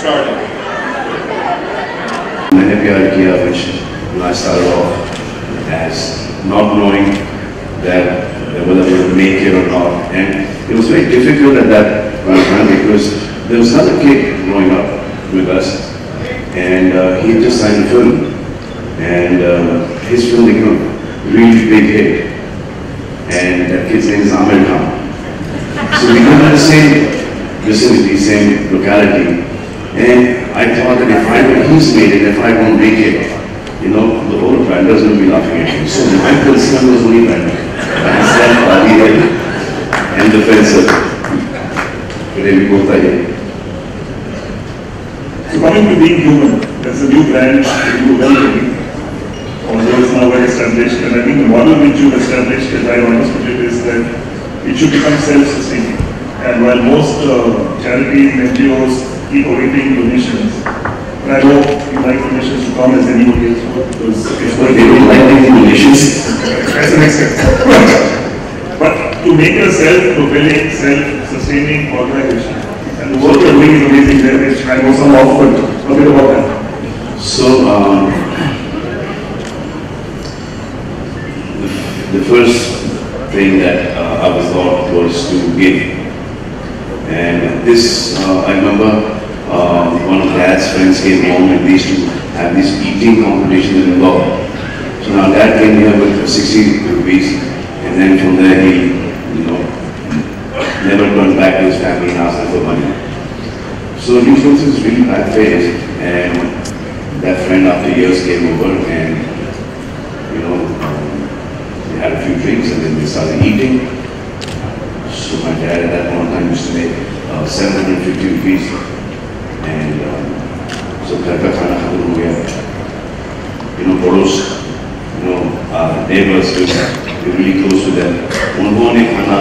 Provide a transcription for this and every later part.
started. मैंने प्यार किया, which I started off as not knowing that whether we would make it or not, and it was very difficult at that time because there was another kid growing up with us, and he just signed a film, and his film became a really big hit, and that kid's name is Amir Khan. So we live in the same vicinity, same locality, and I thought that if he's made it, if I won't make it, you know, the whole vendors will be laughing at me. So my concern was only vendor. Myself, TiE, and the fencer. Today we both are here. So coming to being human, there's a new brand you welcoming. Although it's now well established, and I think the model which you've established, as I understood it, is that it should become self-sustaining. And while most charities and NGOs keep awaiting donations, and I know you like donations to come as anybody else would, because it's But they don't like taking donations. That's the next step. But to make a self-propelling, self-sustaining organization, and the work you're doing is amazing there, which I know some of, but a bit about that. So, the first thing that I was thought was to give. And this, I remember one of Dad's friends came home and they used to have this eating competition in Indore. So now Dad came here with 60 rupees, and then from there he, you know, never turned back to his family and asked them for money. So he was in this really bad phase, and that friend after years came over and, you know, they had a few drinks and then they started eating. So my dad at that point in time used to make 750 rupees, and so घर का खाना खत्म हो गया. You know, पड़ोस, you know, neighbors, we're really close to them. उन्होंने खाना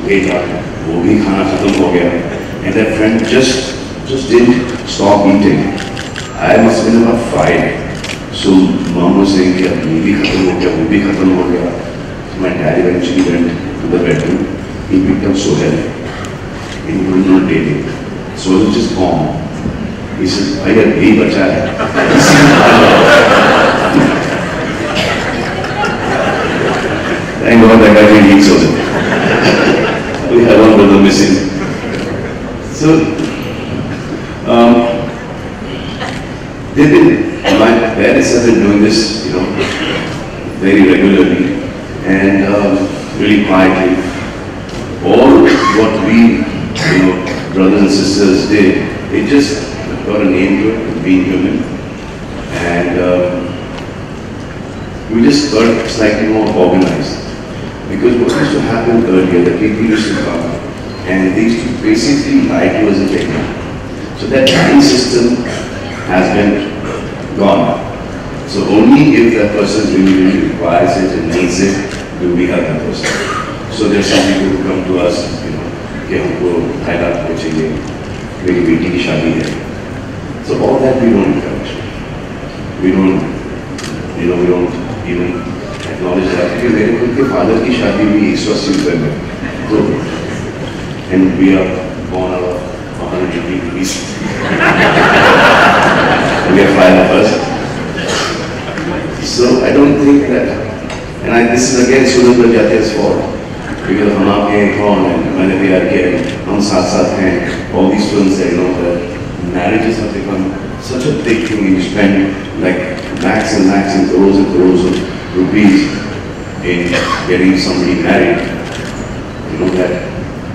भेजा, वो भी खाना खत्म हो गया, and that friend just didn't stop eating. I must have been about 5. So mom was saying कि अब ये भी खत्म हो गया, वो भी खत्म हो गया. So my dad eventually went to the bedroom. He became so heavy. He could not take it. So it was just gone. He said, "I got a bacha." Thank God that guy didn't eat so. We had one brother missing. So, my parents have been doing this, you know, very regularly and really quietly. All what we, you know, brothers and sisters did, it just got a name to it, being human, and we just got slightly more organized. Because what used to happen earlier, the people used to come and they used to basically lie to us and take money. So that lying system has been gone. So only if that person really requires it and needs it, do we help that person. So there are some people who come to us, you know, कि हमको ढाई लाख रुपए चाहिए, मेरी बेटी की शादी है. So all that we don't encourage. We don't, you know, we don't even acknowledge that. Because मेरे उनके father की शादी भी 180 रुपए में, तो, and we are born out of 150 rupees. We are 5 of us. So I don't think that, and this is again Sunil Prajapaty's fault. Because हम आपके कौन हैं, मैंने प्यार किया, हम साथ साथ हैं, all these films that, you know, that marriages have become such a big thing. You spend like lakhs and lakhs and crores of rupees in getting somebody married. You know that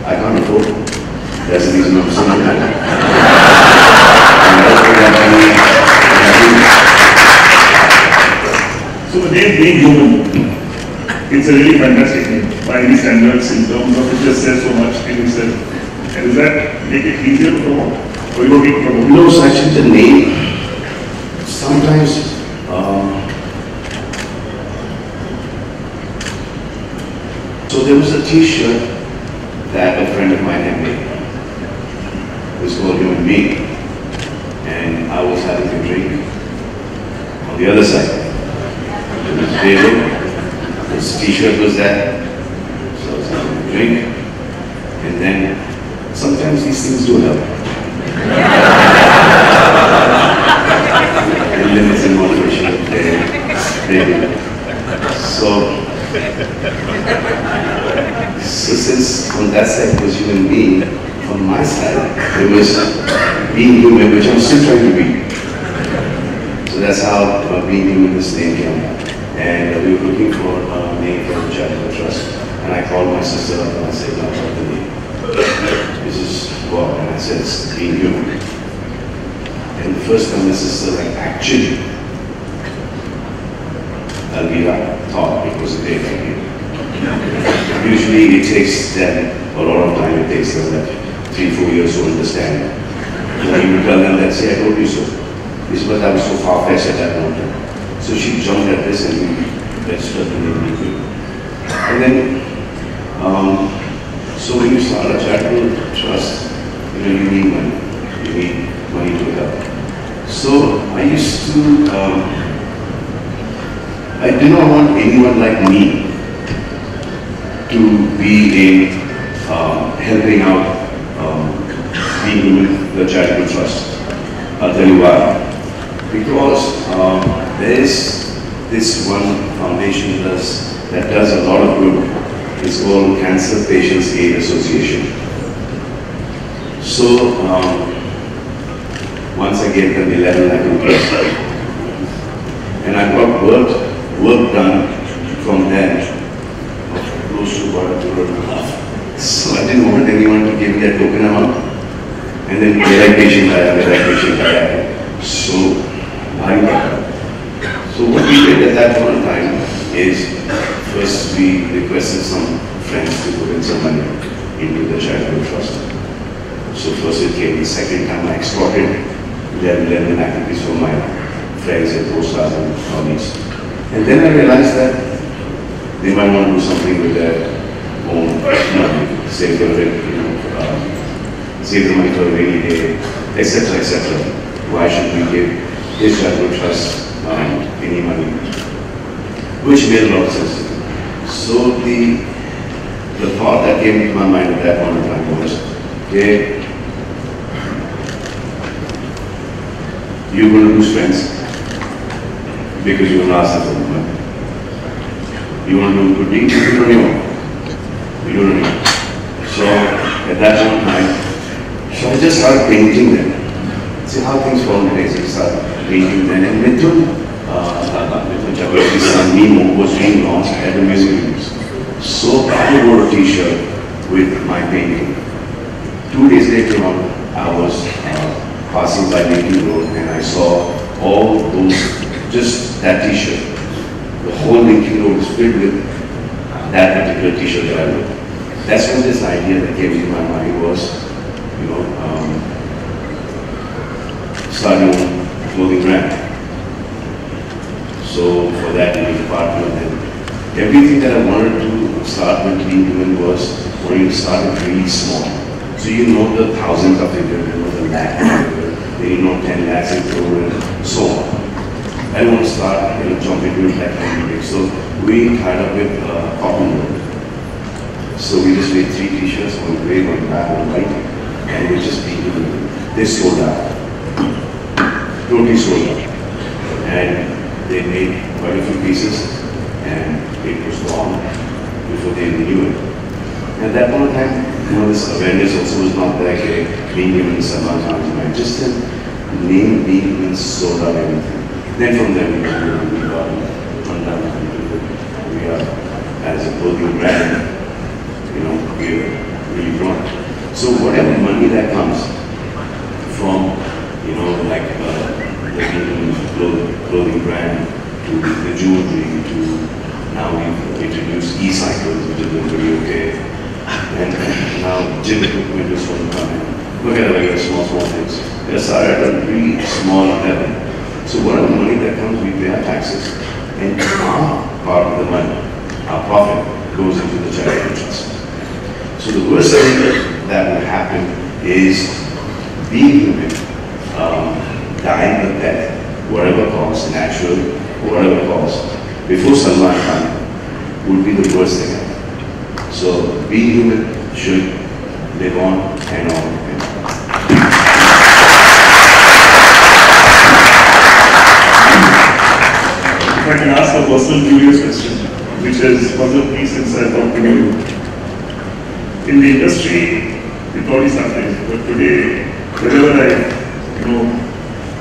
I can't afford. That's the reason I'm saying that. So the name being human, it's a really fantastic name by any standards in terms of it just says so much in itself. And does that make it easier to promote? Or you don't need to promote? No, so actually the name, sometimes, so there was a t-shirt that a friend of mine had made. It was called You and Me. And I was having a drink on the other side. It was table. His t-shirt was there. So I was having a drink. And then sometimes these things do help. From that side, it was human being. From my side, it was being human, which I'm still trying to be. So that's how being human, this name came. And we were looking for a name for the charitable trust. And I called my sister up and I said, no, I got the name. This is what? And I said, it's being human. And the first time my sister, like, actually, Alvira thought it was a great idea. Usually it takes them a lot of time, it takes them like 3-4 years to understand. So you tell them that, say, I told you so. This was, I was so far-fetched at that moment. So she jumped at this and we registered the name. And then, so when you start a charitable trust, you need money. You need money to help. So I used to, I did not want anyone like me to be in helping out being with the charitable trust. I'll tell you why. Because there is this one foundation that does a lot of good. It's called Cancer Patients Aid Association. So once I gave them 11 lakh rupees, and I got work done from them of close to about $1.5 crore. So I didn't want anyone to give me that token amount. And then patient. So I got it. So what we did at that point in time is, first we requested some friends to put in some money into the charitable trust. So first it came. The second time I extorted 11 activities from my friends and co-stars and colleagues. And then I realized that they might want to do something with their own money, save for it, save the money for a rainy day, etc., etc. Why should we give this charitable trust any money? Which made a lot of sense. So the thought that came to my mind at that point in time was, okay, you're going to lose friends because you're going to ask them for money. You want to do good deeds, you do it on your own. You do it on your own. So at that point in time, so I just started painting them. See how things fall in place. I started painting them. And Mithun Chakravarti's son Nemo was being launched at the music reviews. So I wore a t-shirt with my painting. 2 days later on, I was passing by Lincoln Road and I saw all those, just that t-shirt. The whole Lincoln Road is filled with that particular t-shirt that I wore. That's when this idea that came into my mind was, starting a clothing brand. So for that, we partnered with them. Everything that I wanted to start with being human was wanting to start it really small. So you know the thousands of figures, the lakh figure, then 10 lakhs and crore and so on. I don't want to start, jump into it like that. So we tied up with cotton wool. So we just made 3 t-shirts, one gray, one black, one white, and we just painted them. They sold out. Totally sold out. And they made quite a few pieces, and it was gone before they knew it. At that point in time, this awareness also was not like being human Salman Khan's mind. Just the name being human sold out everything. Then from there we got we are as a clothing brand, we're really grown. So whatever money that comes from, like the clothing brand, to the jewelry, to now we've introduced e-cycles, which is going to be okay. And now gym equipment is going to come in. Look at it like small things. They started at a really small level. So whatever money that comes, we pay our taxes. And our part of the money, our profit, goes into the charitable trust. So the worst thing that will happen is being human, dying the death, whatever cause, natural, or whatever cause, before Salman Khan would be the worst thing ever. So being human should live on and on and on. If I can ask a personal curious question, which is puzzled me since I talked to you. in the industry, it probably started. But today, wherever I,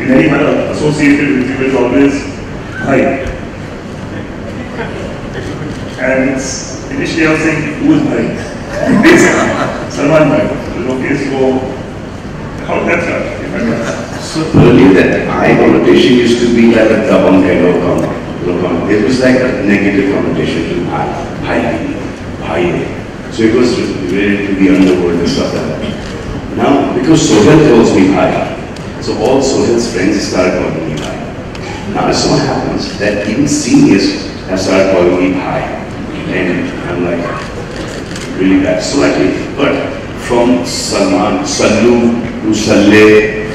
in any manner associated with you, is always high. And initially I was saying, who is high? Salman bhai. Okay, so how did that start? If I may ask? So earlier that high connotation used to be like a double kind of comment. It was like a negative connotation to high. So it was related to the underworld and stuff like that. Now, because Sohail calls me high, so all Sohail's friends started calling me high. Now, so what happens that even seniors have started calling me high. And I'm like, really bad. So but from Salman, Sallu to Saleh,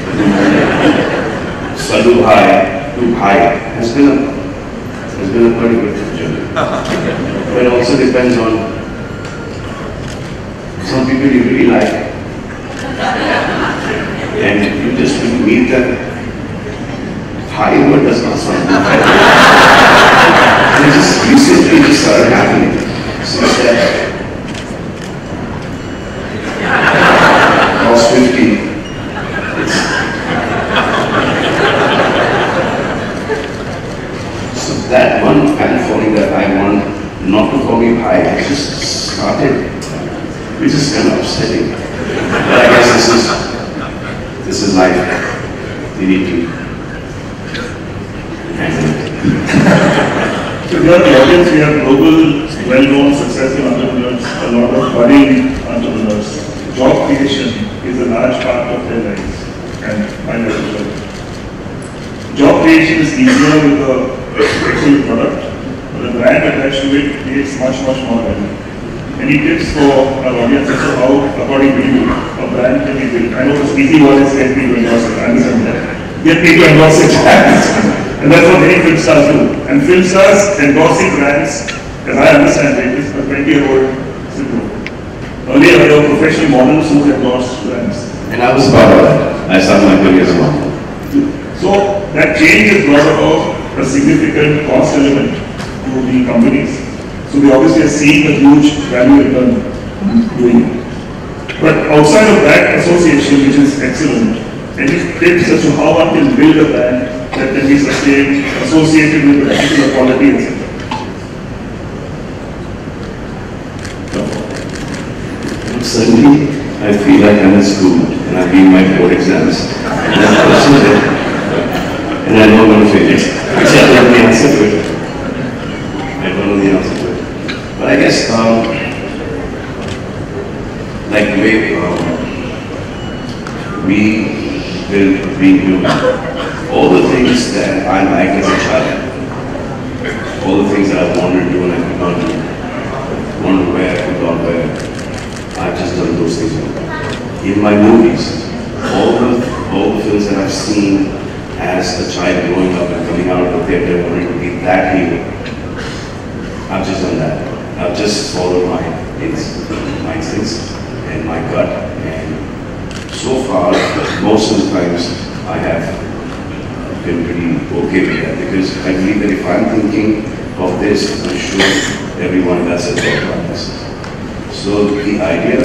Sallu high to high has been a pretty good journey. But it also depends on some people you really like. And you just meet them. High word does not sound good. It just recently just started happening. Since that I was 50. So that one fan following that I want not to call me high, I just started, which is kind of upsetting. But I guess this is life. You need to handle it. So here in the audience, we have global, well-known, successful entrepreneurs, a lot of budding entrepreneurs. Job creation is a large part of their lives, and my life as well. Job creation is easier with a excellent product, but the brand attached to it creates much more value. Any tips for our audience as to how, according to you, a brand can be built? I know the easy one is get me to endorse it, I understand that. Get me to endorse it. And that's what many film stars do. And film stars endorsing brands, as I understand it, is a 20-year-old syndrome. Earlier, there were professional models who endorsed brands. And I was part of that. I started my career as a model. So that change has brought about a significant cost element to the companies. So they obviously are seeing a huge value return doing it. But outside of that association, which is excellent, any tips as to how one can build a brand that can be sustained, associated with a particular quality, etc. Suddenly, I feel like I'm in school and I'm doing my board exams. And I'm questioning it. And I know I'm going to fail it. Which I don't know the answer to it. I don't know the answer to it. But I guess, like the way we will be human. All the things that I like as a child, all the things that I wanted to do and I could not do, wanted to wear, could not wear, I've just done those things. In my movies, all the films that I've seen as a child growing up and coming out of the theater wanting to be that hero, I've just done that. I've just followed my instincts and my gut, and so far, most of the times I have been pretty okay with that, because I believe that if I'm thinking of this, I'm sure everyone else has thought about this. So the idea,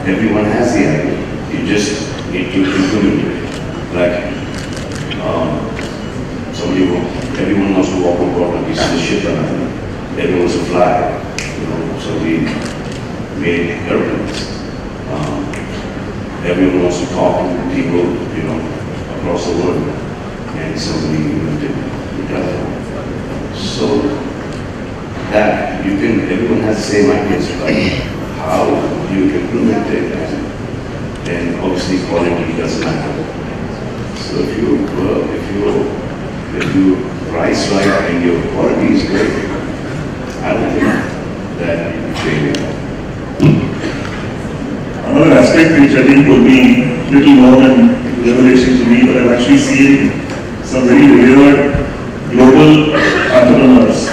everyone has the idea. You just need to implement it. Like everyone wants to walk on board a piece of the ship, everyone wants to fly. So we made airplanes. Everyone wants to talk to people, across the world, and somebody invented the telephone. So that everyone has the same ideas, but how you implement it, and obviously quality doesn't matter. So if you price right and your quality is great, I don't think that you fail. Another aspect which I think would be little known and revelation to me, but I've actually seen some very revered global entrepreneurs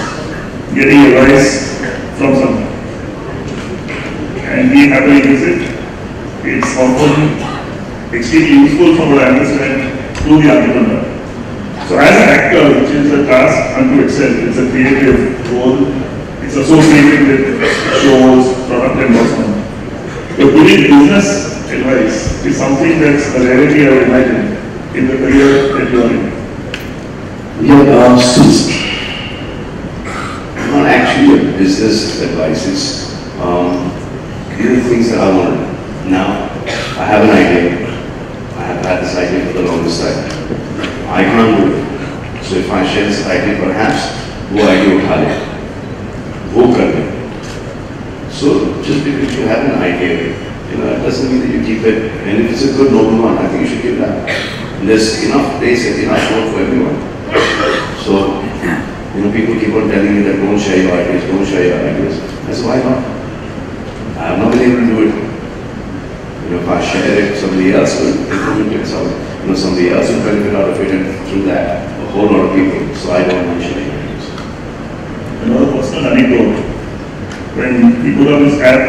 getting advice from someone. And being happy to use it, it's often extremely useful from what I understand to the entrepreneur. So as an actor, which is a task unto itself, it's a creative role, it's associated with shows, product endorsement. giving business advice is something that's a rarity I would imagine in the career that you are in. Yeah, since not actually a business advice, it's these are the things that I want to do. Now, I have an idea. I have had this idea for the longest time. I can't do it. So if I share this idea, perhaps, वो idea उठा ले, वो कर ले. So just because you have an idea, it doesn't mean that you keep it. And if it's a good noble one, I think you should give that. And there's enough place and enough work for everyone. So, people keep on telling me that don't share your ideas, don't share your ideas. I said, why not? I have not been able to do it. If I share it, somebody else will implement it. Somebody else will benefit out of it, and through that, a whole lot of people. So I don't mind sharing ideas. Another personal anecdote. When we put on this app,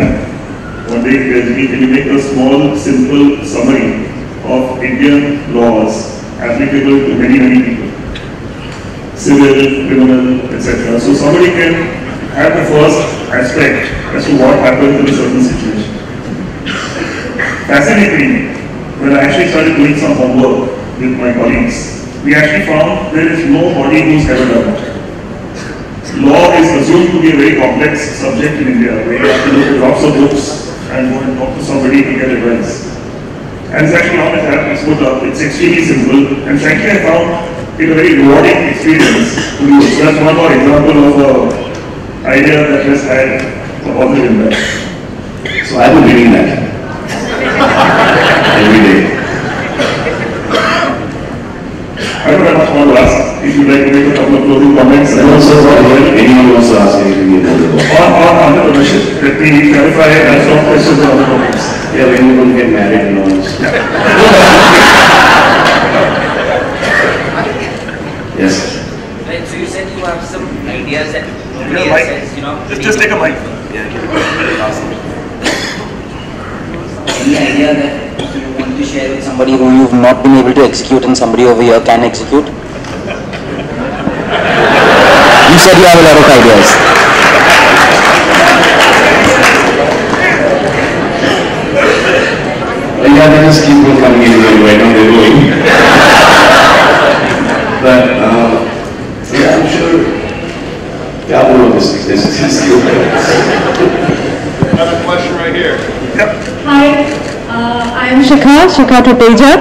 one day he asked me, can you make a small, simple summary of Indian laws applicable to many, many people? Civil, criminal, etc. So somebody can have the first aspect as to what happens in a certain situation. Fascinatingly, when I actually started doing some homework with my colleagues, we actually found there is nobody who's ever done it. Law is assumed to be a very complex subject in India, where you have to look at lots of books and go and talk to somebody to get advice. And it's actually on the app, it's put up, it's extremely simple, and frankly I found it a very rewarding experience to use. So that's one more example of an idea that has had a positive impact. So I've been reading that every day. I don't have much more to ask. If you'd like to make a couple of closing comments. And also, anyone wants to ask anything in the book. On entrepreneurship, let me clarify and answer all questions on other topics. Yeah, when you don't get married and all this. Yes. Right, so you said you have some ideas that nobody Yeah, else has, just take a mic. Yeah, awesome. Any idea that you want to share with somebody who you've not been able to execute and somebody over here can execute? You said you have a lot of ideas. Well, yeah, they just keep on coming in right now they're going. But, yeah, I'm sure. Yeah, all of this is still there. Another question right here. Hi, I am Shikha Tuteja,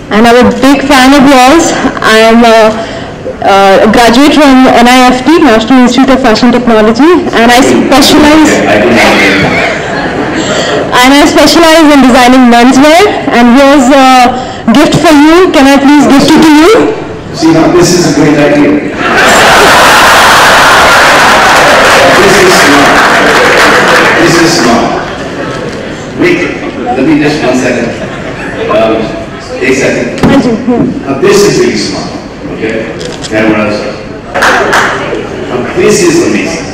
and I'm a big fan of yours. I am a graduate from NIFT, National Institute of Fashion Technology, and I specialize in designing menswear. And here's a gift for you. Can I please gift it to you? See, now this is a great idea. This is smart. Wait, let me just 1 second. A second. Now this is really smart. Okay? Cameras. Now this is amazing.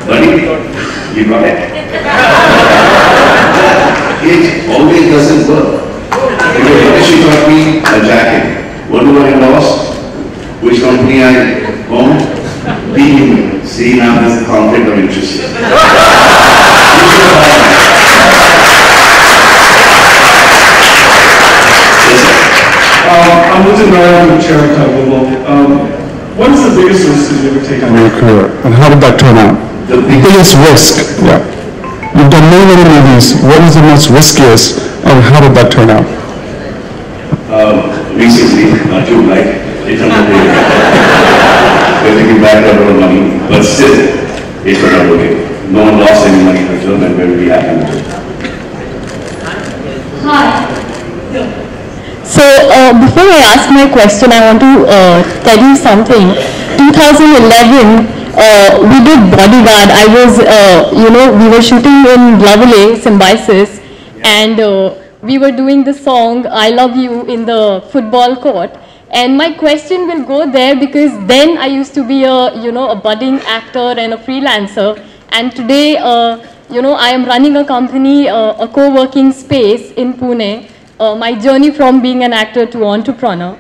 Buddy, you got it. It always doesn't work. Because she taught me a jacket. What do I lost? Which company I own? Be human. See, now there's a conflict of interest. I'm Lieutenant General Chair of Global. What is the biggest risk that you've ever taken in your career, and how did that turn out? The biggest risk, yeah. You've done many movies. What was the most riskiest, and how did that turn out? Recently, not too like, it turned out okay. We're taking back a lot of money, but still, it turned out okay. No one lost any money in the film, and we're really happy with it. Hi. So before I ask my question, I want to tell you something. 2011, we did Bodyguard. I was, we were shooting in Lovely, Symbiosis, and we were doing the song I Love You in the football court. And my question will go there because then I used to be a budding actor and a freelancer. And today, I am running a company, a co-working space in Pune. My journey from being an actor to entrepreneur.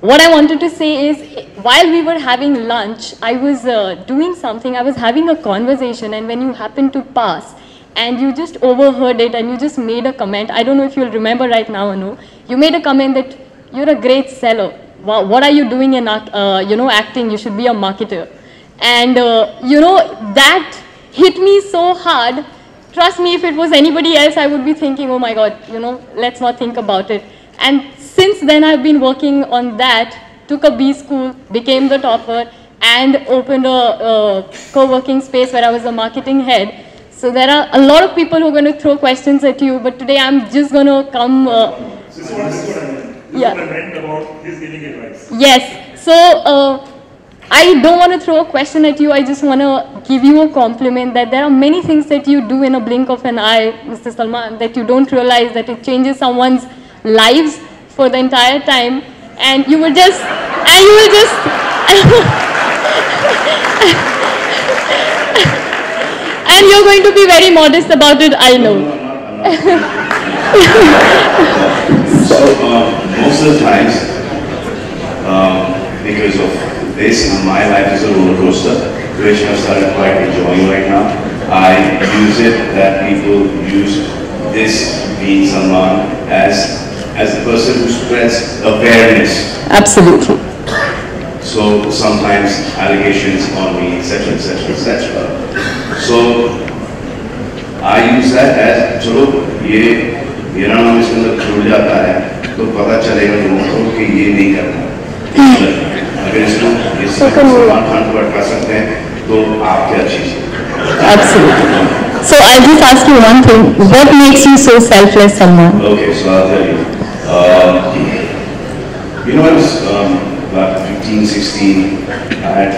What I wanted to say is, while we were having lunch, I was doing something, I was having a conversation, and when you happen to pass, and you just overheard it and you just made a comment. I don't know if you'll remember right now or no. You made a comment that you're a great seller. Wow, what are you doing in acting? You should be a marketer. And that hit me so hard. Trust me, if it was anybody else, I would be thinking, oh my God, let's not think about it. And since then, I've been working on that, took a B school, became the topper, and opened a co-working space where I was the marketing head. So there are a lot of people who are going to throw questions at you, but today I'm just going to come... This is what I meant. This is what I meant about his giving advice. Yes. So I don't want to throw a question at you. I just want to give you a compliment that there are many things that you do in a blink of an eye, Mr. Salman, that you don't realize that it changes someone's lives for the entire time. And you will just... And you're going to be very modest about it, I know. So, most of the times, because of this, my life is a roller coaster, which I've started quite enjoying right now. I use it that people use this being Salman as the person who spreads awareness. Absolutely. So sometimes allegations on me, etc., etc., etc. So I use that as, चलो ये मेरा नाम इसके अंदर जुड़ जाता है, तो पता चलेगा लोगों को कि ये नहीं करना। अगर इसको सलमान खान को अटका सकते हैं, तो आप क्या चीज़? Absolutely. So I'll just ask you one thing. What makes you so selfless, Salman? Okay, so I'll tell you. I was about 15, 16. I had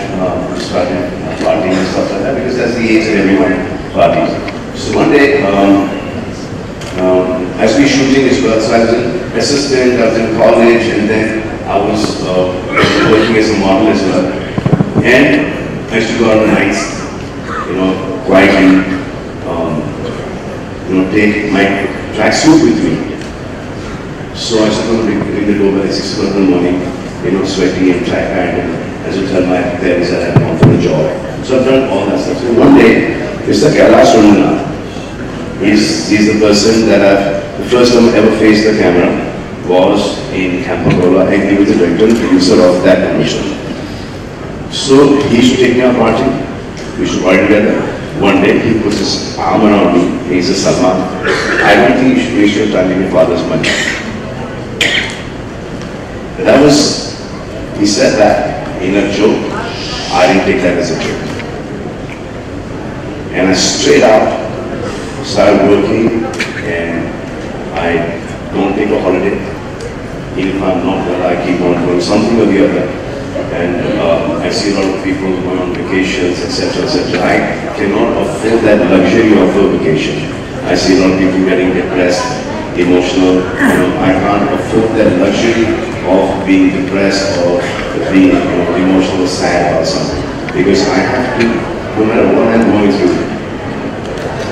started partying and stuff like that because that's the age that everyone parties. So one day, as we shooting as well, so I was an assistant, I was in college, and then I was working as a model as well. And I used to go out nights, quietly, take my tracksuit with me. So I used to come ring the doorbell at 6 o'clock in the morning, sweaty and track pant, and as you tell my parents that I've gone for a job. So I've done all that stuff. So one day, Mr. Kailash Rundana, he's the person that the first time I ever faced the camera was in Campacola, and he was the director and producer of that commission. So he used to take me out partying. We used to party together. One day he puts his arm around me and he says, Salman, I don't think you should waste your time in your father's money. He said that in a joke. I didn't take that as a joke. And I straight out started working, and I don't take a holiday. Even if I'm not well, I keep on doing something or the other. And I see a lot of people going on vacations, etc., etc. I cannot afford that luxury of a vacation. I see a lot of people getting depressed, emotional. I can't afford that luxury of being depressed or being emotional or sad about something. Because I have to, no matter what I'm going through,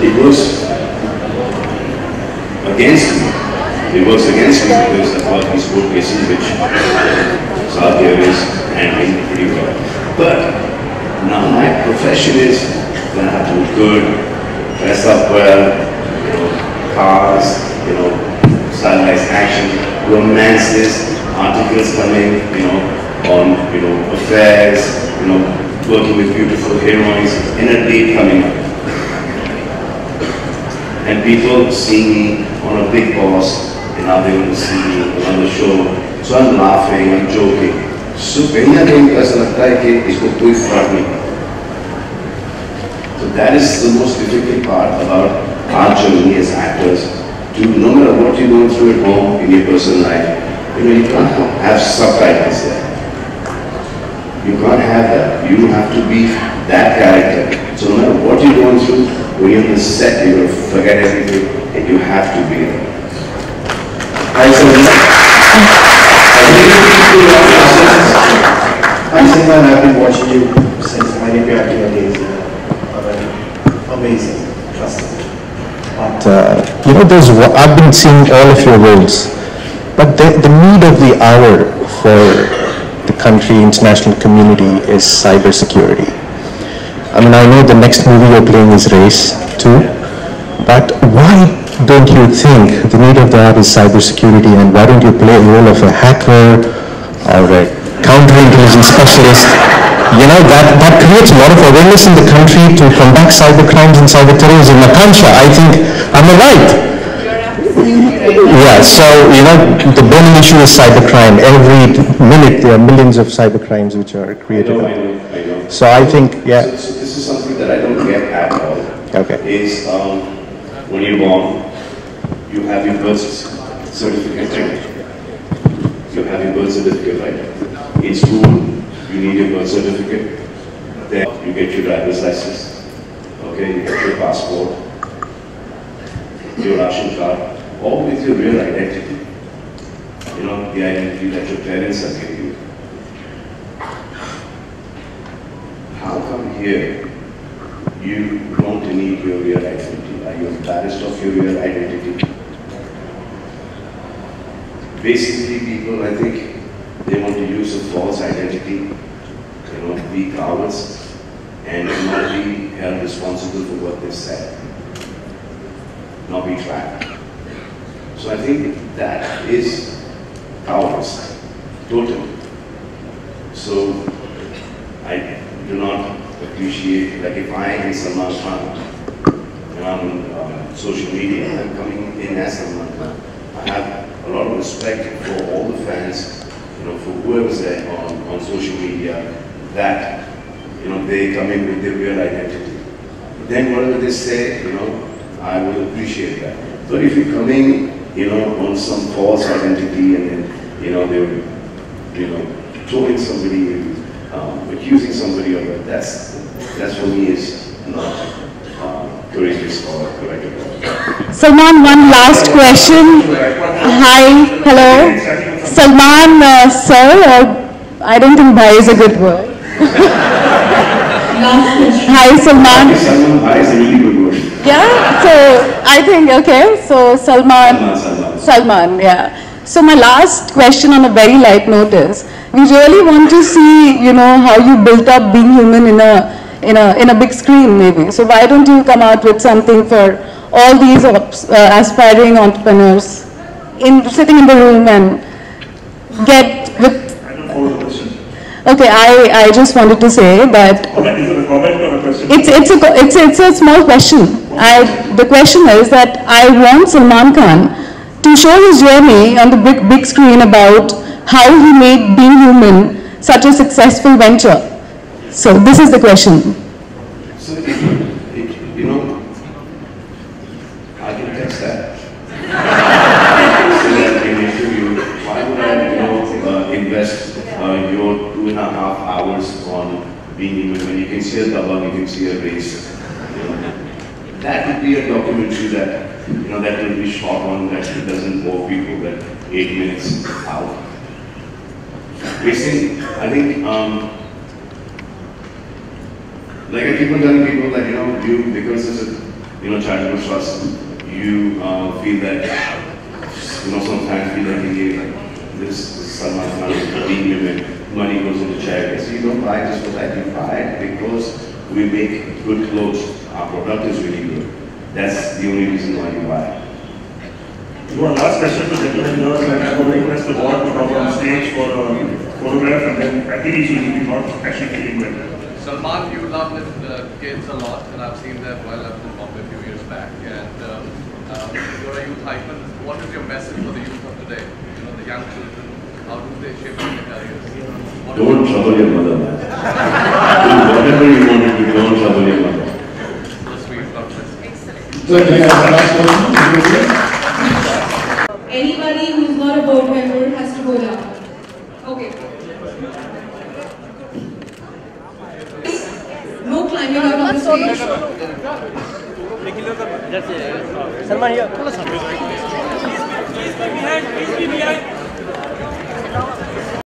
it works against me. It works against me because of all these court cases which South Korea is handling pretty well. But now my profession is that I have to look good, dress up well, cars, stylized action, romances, articles coming, on, affairs, working with beautiful heroines, and a date coming up. And people see me on a big boss, and now they want to see me on the show. So I'm laughing, I'm joking. So कहीं ना कहीं ऐसा लगता है कि इसको कोई फर्क नहीं पड़ता. So that is the most difficult part about our journey as actors. No matter what you're going through at home, in your personal life, you can't have subtitles there. You can't have that. You have to be that character. So no matter what you're going through, when you're on the set, you're going to forget everything, and you have to be there. Hi, Salman. Hi, Salman. I've been watching you since my debut acting days. Amazing. Trust me. But, I've been seeing all of your roles, but the need of the hour for the country, international community is cybersecurity. I mean, I know the next movie you're playing is Race 2, But why don't you think the need of the hour is cybersecurity, and why don't you play a role of a hacker or a counterintelligence specialist? You know, that creates a lot of awareness in the country to combat cyber crimes and cyber terrorism. Akansha, I think, am I right? Yeah, so, you know, the burning issue is cybercrime. Every minute there are millions of cyber crimes which are created. I know. So I think, yeah. So this is something that I don't get at all. Okay. Is when you're born, you have your birth certificate, right? You have your birth certificate, right? In school, you need your birth certificate. Then you get your driver's license. Okay, you get your passport, your ration card. All with your real identity. You know, the identity that your parents have given you. How come here you don't need your real identity? Are you embarrassed of your real identity? Basically, people, I think, they want to use a false identity, you know, be cowards, and not be held responsible for what they said, not be tracked. So I think that is cowardice, totally. So I do not appreciate, like if I am Salman Khan and I'm on social media, I'm coming in as Salman Khan. I have a lot of respect for all the fans, you know, for whoever's there on social media, that, you know, they come in with their real identity. Then whatever they say, you know, I will appreciate that. But if you're coming, you know, on some false identity, and then, you know, they're, you know, throwing somebody, accusing somebody of it, that's for me is not courageous or correct at all. Salman, one last question. Hi, hello. Salman, sir, I don't think bhai is a good word. Hi, Salman. Salman, bhai is a really good word. Yeah, so I think, okay, so Salman, yeah. So my last question on a very light note is, we really want to see, you know, how you built up being human in a big screen maybe. So why don't you come out with something for all these aspiring entrepreneurs sitting in the room and get with... I don't follow the question. Okay, I just wanted to say that... Is it a comment or a question? It's a small question. The question is that I want Salman Khan to show his journey on the big screen about how he made being human such a successful venture. So this is the question. So, you know, I can text that. So that in an interview, why would I, you know, invest your 2.5 hours on being human when you can see a double, you can see a race. You know? That would be a documentary that, you know, that will be shot on, that doesn't bore people, that 8 minutes out. Basically, I think, like I keep on telling people that, you know, you, because it's a, you know, charitable trust, you feel that, you know, sometimes feel like this Salman Khan is being human, money goes into charity. So you don't buy just for that, you buy it because we make good clothes. Our product is really good. That's the only reason why you buy it. One last question to gentlemen here, and I would request the board to come on stage for a photograph, and then I think he should be not actually feeling well. Salman, you love the kids a lot, and I've seen them while I was in Bombay a few years back. And you're a youth icon. What is your message for the youth of today? You know, the young children. How do they shape their careers? Don't trouble your mother, man. Do whatever you want to do, don't trouble your mother. Anybody who's not a board member has to go down. Okay. No climbing out on the stage. Salman here. Please be behind. Please be behind.